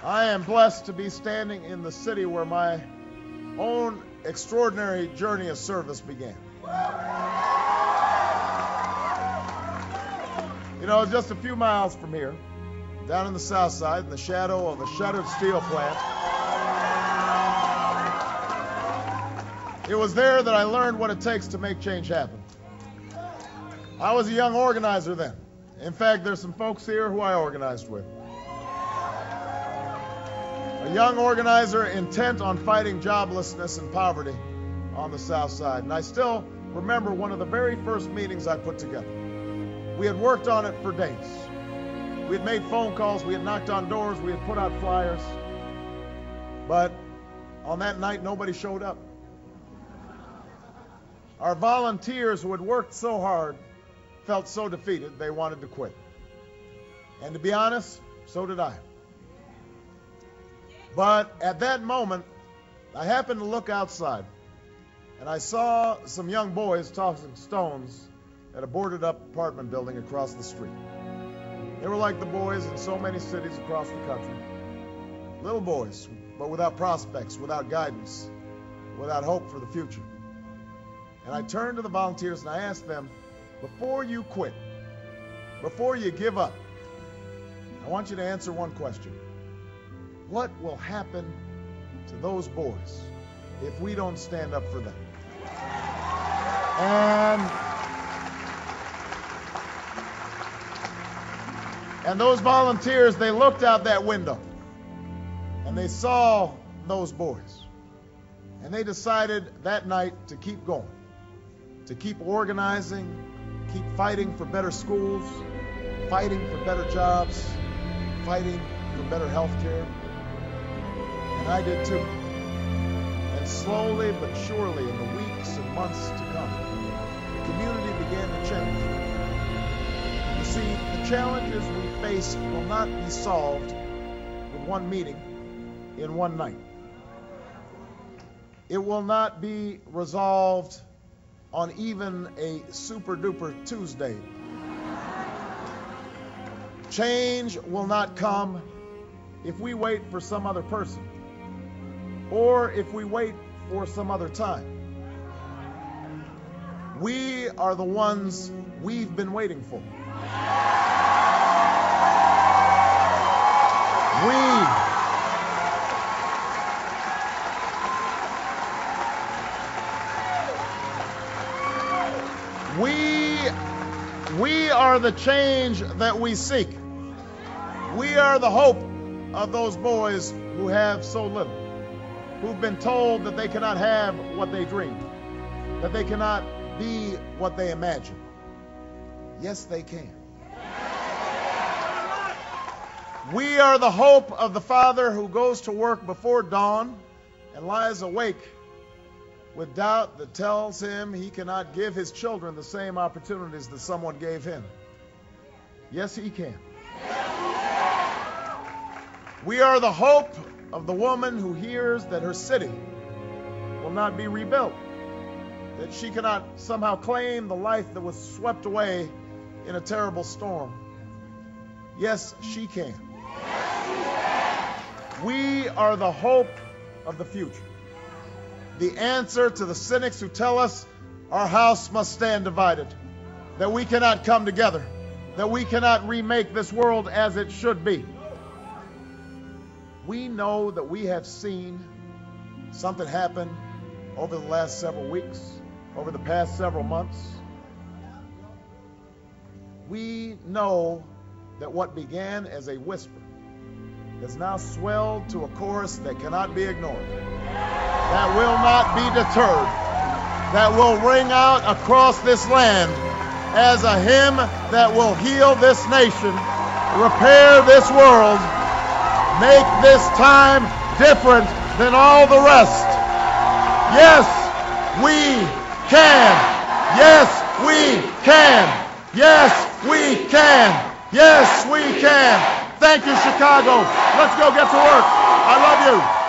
I am blessed to be standing in the city where my own extraordinary journey of service began. You know, just a few miles from here, down in the south side, in the shadow of a shuttered steel plant, it was there that I learned what it takes to make change happen. I was a young organizer then. In fact, there's some folks here who I organized with. A young organizer intent on fighting joblessness and poverty on the south side. And I still remember one of the very first meetings I put together. We had worked on it for days. We had made phone calls, we had knocked on doors, we had put out flyers. But on that night, nobody showed up. Our volunteers who had worked so hard felt so defeated they wanted to quit. And to be honest, so did I. But at that moment, I happened to look outside, and I saw some young boys tossing stones at a boarded-up apartment building across the street. They were like the boys in so many cities across the country. Little boys, but without prospects, without guidance, without hope for the future. And I turned to the volunteers and I asked them, before you quit, before you give up, I want you to answer one question. What will happen to those boys if we don't stand up for them? And those volunteers, they looked out that window and they saw those boys. And they decided that night to keep going, to keep organizing, keep fighting for better schools, fighting for better jobs, fighting for better health care. And I did too. And slowly but surely in the weeks and months to come, the community began to change. You see, the challenges we face will not be solved with one meeting in one night. It will not be resolved on even a super-duper Tuesday. Change will not come if we wait for some other person, or if we wait for some other time. We are the ones we've been waiting for. We are the change that we seek. We are the hope of those boys who have so little, who've been told that they cannot have what they dream, that they cannot be what they imagine. Yes, they can. We are the hope of the father who goes to work before dawn and lies awake with doubt that tells him he cannot give his children the same opportunities that someone gave him. Yes, he can. We are the hope of the woman who hears that her city will not be rebuilt, that she cannot somehow claim the life that was swept away in a terrible storm. Yes, she can. We are the hope of the future. The answer to the cynics who tell us our house must stand divided, that we cannot come together, that we cannot remake this world as it should be. We know that we have seen something happen over the last several weeks, over the past several months. We know that what began as a whisper has now swelled to a chorus that cannot be ignored, that will not be deterred, that will ring out across this land as a hymn that will heal this nation, repair this world, make this time different than all the rest. Yes, we can. Yes, we can. Yes, we can. Yes, we can. Thank you, Chicago. Let's go get to work. I love you.